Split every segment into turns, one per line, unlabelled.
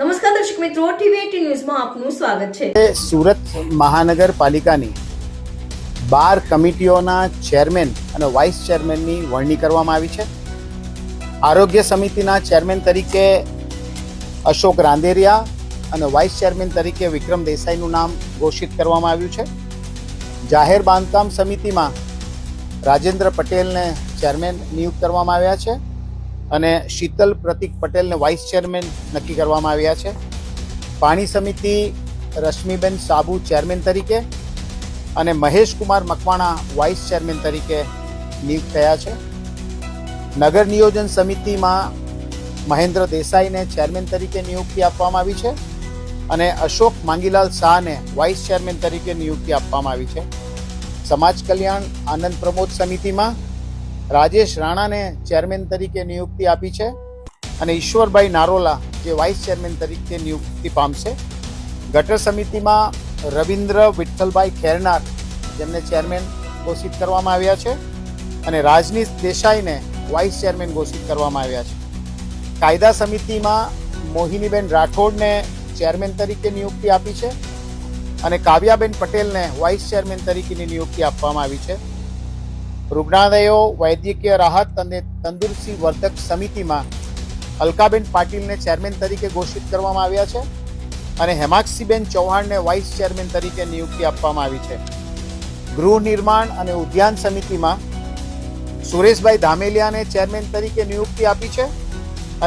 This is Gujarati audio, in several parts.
નમસ્કાર દર્શક મિત્રો, ટીવી18 ન્યૂઝમાં આપનું સ્વાગત છે।
સુરત મહાનગરપાલિકાની 12 કમિટીઓના ચેરમેન અને વાઇસ ચેરમેનની વરણી કરવામાં આવી છે। આરોગ્ય સમિતિના ચેરમેન તરીકે અશોક રાંદેરિયા અને વાઇસ ચેરમેન તરીકે વિક્રમ દેસાઈનું નામ ઘોષિત કરવામાં આવ્યું છે। જાહેર બાંધકામ સમિતિમાં રાજેન્દ્ર પટેલને ચેરમેન નિયુક્ત કરવામાં આવ્યા છે અને શીતલ પ્રતિક પટેલને વાઇસ ચેરમેન નક્કી કરવામાં આવ્યા છે। પાણી સમિતિ રશ્મિબેન સાબુ ચેરમેન તરીકે અને મહેશ કુમાર મકવાણા વાઇસ ચેરમેન તરીકે નિયુક્ત થયા છે। નગર નિયોજન સમિતિમાં મહેન્દ્ર દેસાઈને ચેરમેન તરીકે નિયુક્તિ આપવામાં આવી છે અને અશોક માંગીલાલ શાહને વાઇસ ચેરમેન તરીકે નિયુક્તિ આપવામાં આવી છે। સમાજ કલ્યાણ આનંદ પ્રમોદ સમિતિમાં રાજેશ રાણાને ચેરમેન તરીકે નિયુક્તિ આપી છે અને ઈશ્વરભાઈ નારોલા જે વાઇસ ચેરમેન તરીકે નિયુક્તિ પામશે। ગટર સમિતિમાં રવિન્દ્ર વિઠ્ઠલભાઈ ખેરનાર જેમને ચેરમેન ઘોષિત કરવામાં આવ્યા છે અને રાજનીશ દેસાઈને વાઇસ ચેરમેન ઘોષિત કરવામાં આવ્યા છે। કાયદા સમિતિમાં મોહિનીબેન રાઠોડને ચેરમેન તરીકે નિયુક્તિ આપી છે અને કાવ્યાબેન પટેલને વાઇસ ચેરમેન તરીકેની નિયુક્તિ આપવામાં આવી છે। રૂગ્ણાલયો વૈદ્યકીય રાહત અને તંદુરસ્તી વર્ધક સમિતિમાં અલકાબેન પાટીલને ચેરમેન તરીકે ઘોષિત કરવામાં આવ્યા છે અને હેમાક્ષીબેન ચૌહાણને વાઇસ ચેરમેન તરીકે નિયુક્તિ આપવામાં આવી છે। ગૃહ નિર્માણ અને ઉદ્યાન સમિતિમાં સુરેશભાઈ ધામેલિયાને ચેરમેન તરીકે નિયુક્તિ આપી છે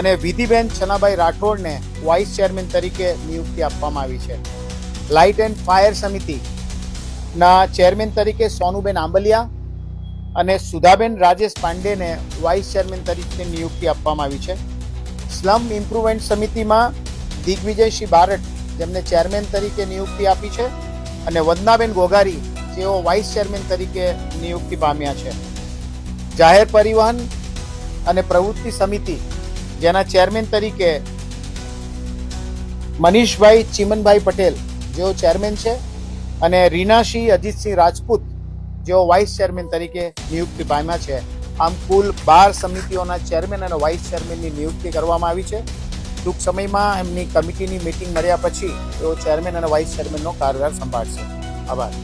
અને વિધિબેન છનાભાઈ રાઠોડને વાઇસ ચેરમેન તરીકે નિયુક્તિ આપવામાં આવી છે। લાઇટ એન્ડ ફાયર સમિતિના ચેરમેન તરીકે સોનુબેન આંબલિયા અને સુધાબેન રાજેશ પાંડેને વાઇસ ચેરમેન તરીકે નિયુક્તિ આપવામાં આવી છે। સ્લમ ઇમ્પ્રુવમેન્ટ સમિતિમાં દિગ્વિજયસિંહ બારટ જેમને ચેરમેન તરીકે નિયુક્તિ આપી છે અને વંદનાબેન ગોગારી જેઓ વાઇસ ચેરમેન તરીકે નિયુક્તિ પામ્યા છે। જાહેર પરિવહન અને પ્રવૃત્તિ સમિતિ જેના ચેરમેન તરીકે મનીષભાઈ ચીમનભાઈ પટેલ જેઓ ચેરમેન છે અને રીનાસિંહ અજીતસિંહ રાજપૂત જેઓ વાઇસ ચેરમેન તરીકે નિયુક્તિ પામ્યા છે। આમ કુલ 12 સમિતિઓના ચેરમેન અને વાઇસ ચેરમેનની નિયુક્તિ કરવામાં આવી છે। ટૂંક સમયમાં એમની કમિટીની મીટિંગ મળ્યા પછી તેઓ ચેરમેન અને વાઇસ ચેરમેનનો કાર્યભાર સંભાળશે। આભાર।